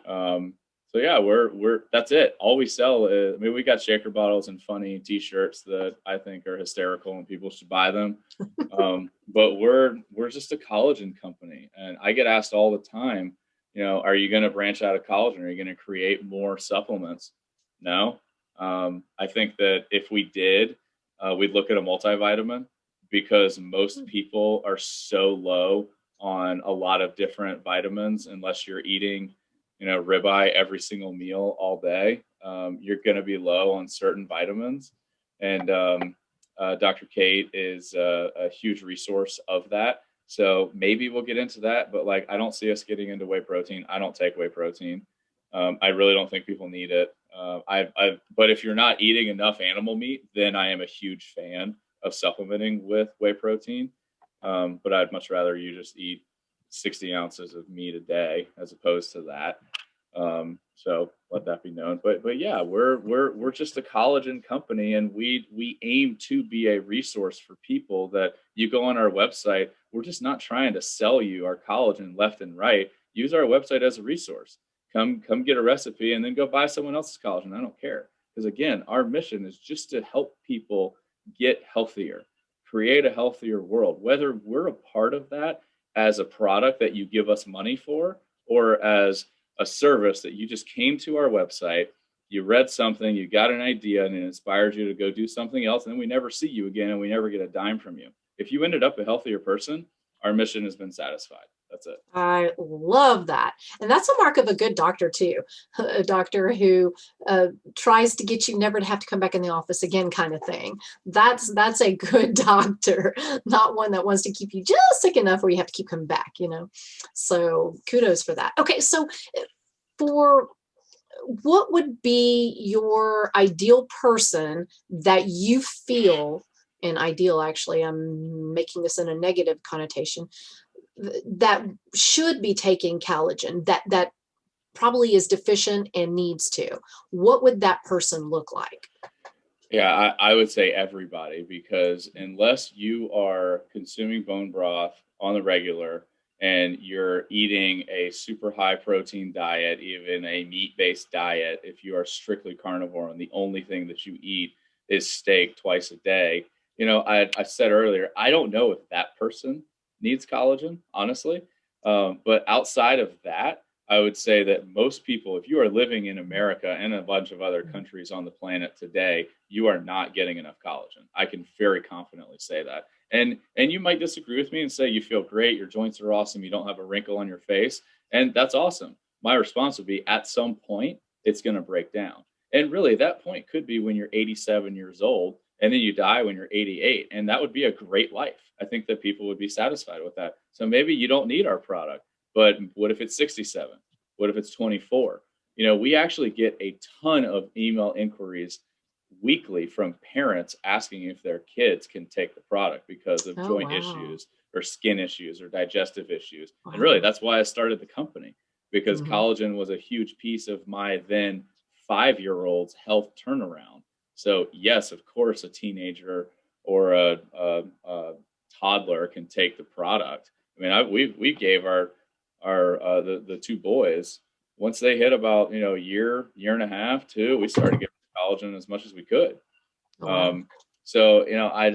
So yeah, we're that's it. All we sell is, I mean, we got shaker bottles and funny T-shirts that I think are hysterical and people should buy them. But we're just a collagen company, and I get asked all the time, are you going to branch out of collagen? Are you going to create more supplements? No. I think that if we did, we'd look at a multivitamin, because most people are so low on a lot of different vitamins. Unless you're eating, ribeye every single meal all day, you're going to be low on certain vitamins. And Dr. Kate is a huge resource of that. So maybe we'll get into that, but like, I don't see us getting into whey protein. I don't take whey protein. I really don't think people need it. But if you're not eating enough animal meat, then I am a huge fan of supplementing with whey protein. But I'd much rather you just eat 60 ounces of meat a day as opposed to that. So let that be known. But yeah, we're just a collagen company, and we aim to be a resource for people. That you go on our website, we're just not trying to sell you our collagen left and right. Use our website as a resource. Come get a recipe and then go buy someone else's collagen. I don't care. Because again, our mission is just to help people get healthier, create a healthier world, whether we're a part of that as a product that you give us money for, or as a service that you just came to our website, you read something, you got an idea, and it inspires you to go do something else, and then we never see you again and we never get a dime from you. If you ended up a healthier person, our mission has been satisfied. That's it. I love that. And that's a mark of a good doctor too. A doctor who tries to get you never to have to come back in the office again, kind of thing. That's a good doctor, not one that wants to keep you just sick enough where you have to keep coming back, you know. So kudos for that. Okay, so for what would be your ideal person that you feel, and ideal, actually, I'm making this in a negative connotation, that should be taking collagen, that probably is deficient and needs to? What would that person look like? Yeah, I would say everybody, because unless you are consuming bone broth on the regular and you're eating a super high protein diet, even a meat-based diet, if you are strictly carnivore and the only thing that you eat is steak twice a day, I said earlier, I don't know if that person needs collagen, honestly. But outside of that, I would say that most people, if you are living in America and a bunch of other countries on the planet today, you are not getting enough collagen. I can very confidently say that. And you might disagree with me and say you feel great, your joints are awesome, you don't have a wrinkle on your face, and that's awesome. My response would be, at some point, it's going to break down. And really, that point could be when you're 87 years old, and then you die when you're 88, and that would be a great life. I think that people would be satisfied with that. So maybe you don't need our product. But what if it's 67? What if it's 24? We actually get a ton of email inquiries weekly from parents asking if their kids can take the product because of joint issues or skin issues or digestive issues. Wow. And really, that's why I started the company, because collagen was a huge piece of my then 5-year-old's health turnaround. So yes, of course, a teenager or a toddler can take the product. I mean, we gave the two boys, once they hit about year and a half, 2, we started giving collagen as much as we could. So I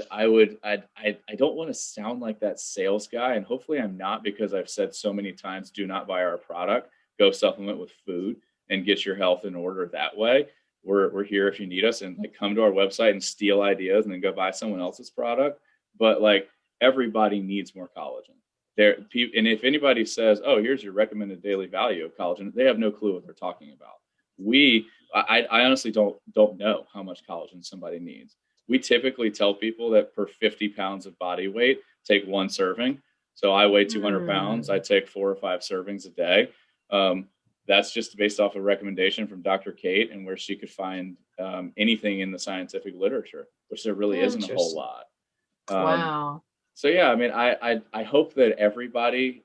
don't want to sound like that sales guy, and hopefully I'm not, because I've said so many times, do not buy our product, go supplement with food and get your health in order that way. We're here if you need us, and come to our website and steal ideas and then go buy someone else's product. But everybody needs more collagen. And if anybody says, "Oh, here's your recommended daily value of collagen," they have no clue what they're talking about. I honestly don't know how much collagen somebody needs. We typically tell people that per 50 pounds of body weight, take 1 serving. So I weigh 200 pounds. I take 4 or 5 servings a day. That's just based off a recommendation from Dr. Kate, and where she could find anything in the scientific literature, which there really isn't a whole lot. Wow. So yeah, I mean, I hope that everybody,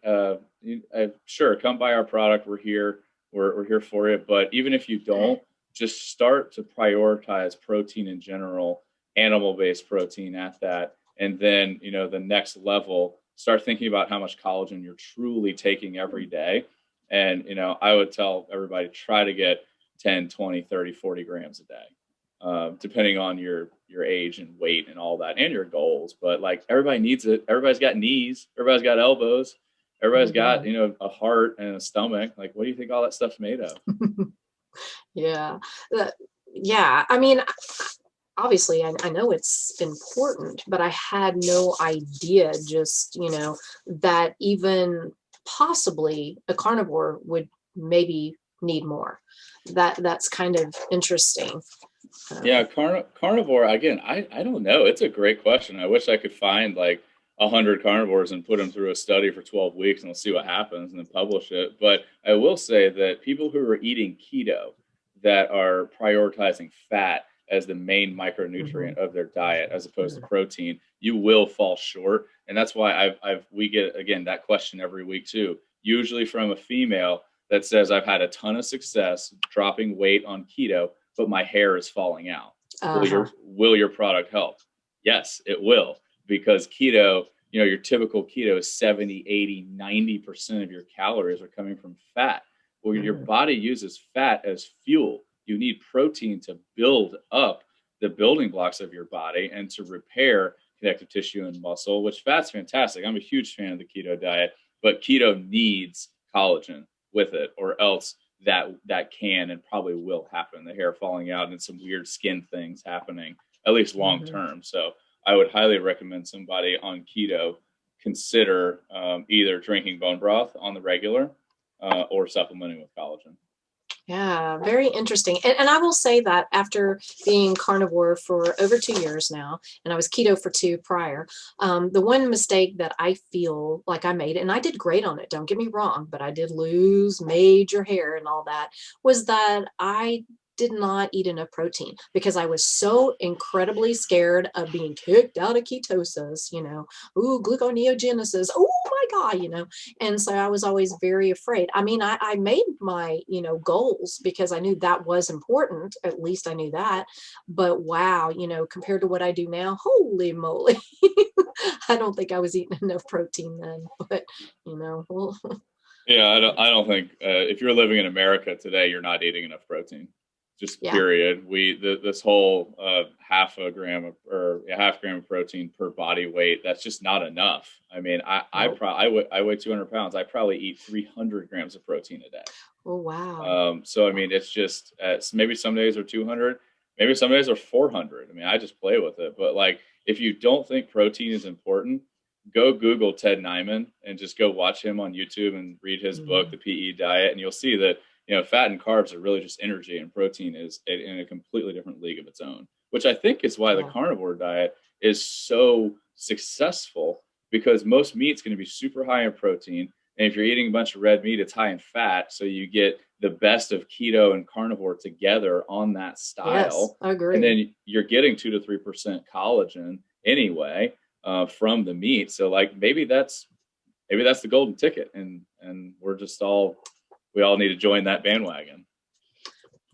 sure, come buy our product. We're here. We're here for it. But even if you don't, just start to prioritize protein in general, animal-based protein at that, and then the next level, start thinking about how much collagen you're truly taking every day. And I would tell everybody, try to get 10, 20, 30, 40 grams a day. Depending on your age and weight and all that, and your goals. But everybody needs it. Everybody's got knees. Everybody's got elbows. Everybody's got, a heart and a stomach. What do you think all that stuff's made of? Yeah. Yeah. I mean, obviously I know it's important, but I had no idea just, that even possibly a carnivore would maybe need more. That's kind of interesting. Yeah, carnivore, again, I don't know. It's a great question. I wish I could find 100 carnivores and put them through a study for 12 weeks and we'll see what happens and then publish it. But I will say that people who are eating keto that are prioritizing fat as the main micronutrient of their diet as opposed to protein, you will fall short. And that's why we get, again, that question every week too, usually from a female that says, I've had a ton of success dropping weight on keto, but my hair is falling out. Will your product help? Yes, it will, because keto, your typical keto is 70, 80, 90% of your calories are coming from fat. Well, your body uses fat as fuel. You need protein to build up the building blocks of your body and to repair connective tissue and muscle, which fat's fantastic. I'm a huge fan of the keto diet, but keto needs collagen with it, or else that can and probably will happen. The hair falling out and some weird skin things happening, at least long term. So I would highly recommend somebody on keto consider either drinking bone broth on the regular or supplementing with collagen. Yeah, very interesting. And I will say that after being carnivore for over 2 years now, and I was keto for 2 prior, the one mistake that I feel like I made, and I did great on it, don't get me wrong, but I did lose major hair and all that, was that I did not eat enough protein because I was so incredibly scared of being kicked out of ketosis, gluconeogenesis. Oh my God, And so I was always very afraid. I mean, I made my, goals because I knew that was important. At least I knew that. But wow, compared to what I do now, holy moly. I don't think I was eating enough protein then, but well. Yeah, I don't think if you're living in America today, you're not eating enough protein. Just period. This whole half gram of protein per body weight, that's just not enough. I mean, I weigh 200 pounds. I probably eat 300 grams of protein a day. Oh, wow. So, I mean, it's just maybe some days are 200, maybe some days are 400. I mean, I just play with it. But like, if you don't think protein is important, go Google Ted Nyman and just go watch him on YouTube and read his book, The PE Diet. And you'll see that fat and carbs are really just energy, and protein is in a completely different league of its own, which I think is why the carnivore diet is so successful, because most meat's going to be super high in protein. And if you're eating a bunch of red meat, it's high in fat. So you get the best of keto and carnivore together on that style. Yes, I agree. And then you're getting 2 to 3% collagen anyway from the meat. So like maybe that's the golden ticket, and we all need to join that bandwagon.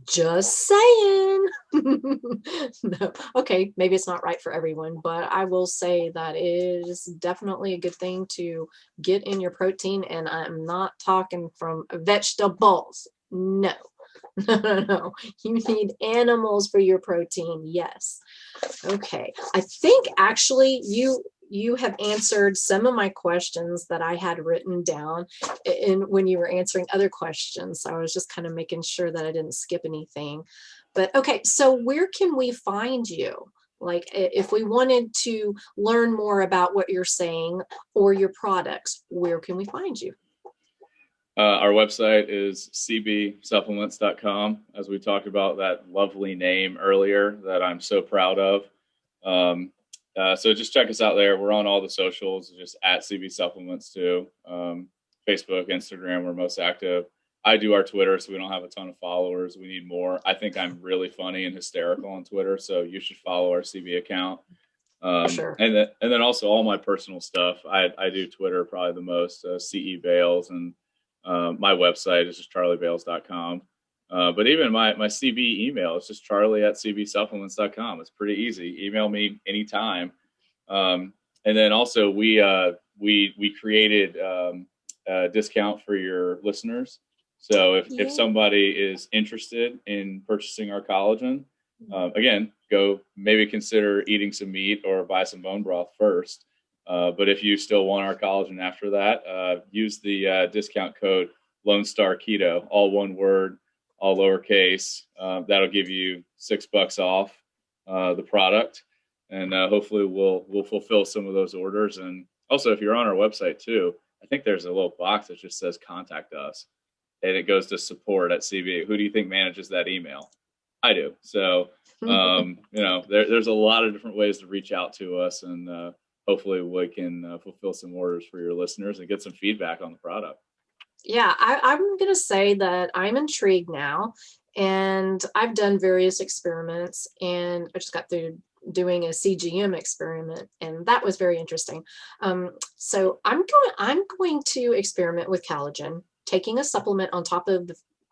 Just saying. No. Okay, maybe it's not right for everyone, but I will say that it is definitely a good thing to get in your protein. And I'm not talking from vegetables. No. No. You need animals for your protein. Yes. Okay. I think actually you have answered some of my questions that I had written down when you were answering other questions. So I was just kind of making sure that I didn't skip anything. But okay, so where can we find you? Like if we wanted to learn more about what you're saying or your products, where can we find you? Our website is cbsupplements.com, as we talked about that lovely name earlier that I'm so proud of. So just check us out there. We're on all the socials, just at CB Supplements too. Facebook, Instagram, we're most active. I do our Twitter, so we don't have a ton of followers. We need more. I think I'm really funny and hysterical on Twitter, so you should follow our CB account. Sure. And then also all my personal stuff. I do Twitter probably the most, CE Bales, and my website is just charliebales.com. But even my CB email is just charlie@cbsupplements.com. It's pretty easy. Email me anytime. And then also we created a discount for your listeners. So if somebody is interested in purchasing our collagen, again, go maybe consider eating some meat or buy some bone broth first. But if you still want our collagen after that, use the discount code lonestarketo, all one word, all lowercase. That'll give you $6 off the product, and hopefully we'll fulfill some of those orders. And also, if you're on our website too, I think there's a little box that just says contact us, and it goes to support@CB. Who do you think manages that email? I do. So there's a lot of different ways to reach out to us, and hopefully we can fulfill some orders for your listeners and get some feedback on the product. Yeah, I'm going to say that I'm intrigued now, and I've done various experiments, and I just got through doing a CGM experiment, and that was very interesting. So I'm going to experiment with collagen, taking a supplement on top of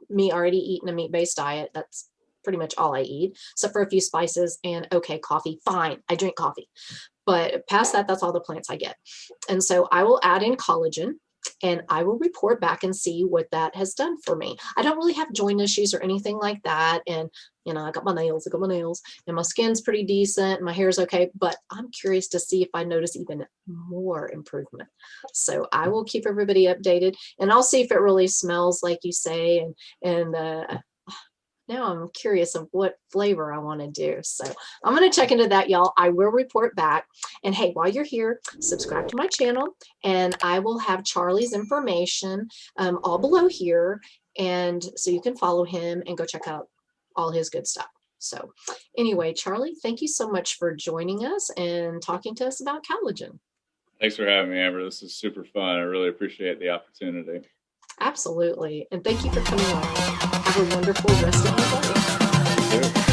me already eating a meat-based diet. That's pretty much all I eat, except for a few spices and okay, coffee. Fine, I drink coffee, but past that, that's all the plants I get. And so I will add in collagen, and I will report back and see what that has done for me. I don't really have joint issues or anything like that. And, you know, I got my nails, and my skin's pretty decent. My hair's okay, but I'm curious to see if I notice even more improvement. So I will keep everybody updated, and I'll see if it really smells like you say. And now I'm curious of what flavor I want to do. So I'm going to check into that, y'all. I will report back. And hey, while you're here, subscribe to my channel, and I will have Charlie's information all below here. And so you can follow him and go check out all his good stuff. So anyway, Charlie, thank you so much for joining us and talking to us about collagen. Thanks for having me, Amber. This is super fun. I really appreciate the opportunity. Absolutely. And thank you for coming on. Have a wonderful rest of your day. You too.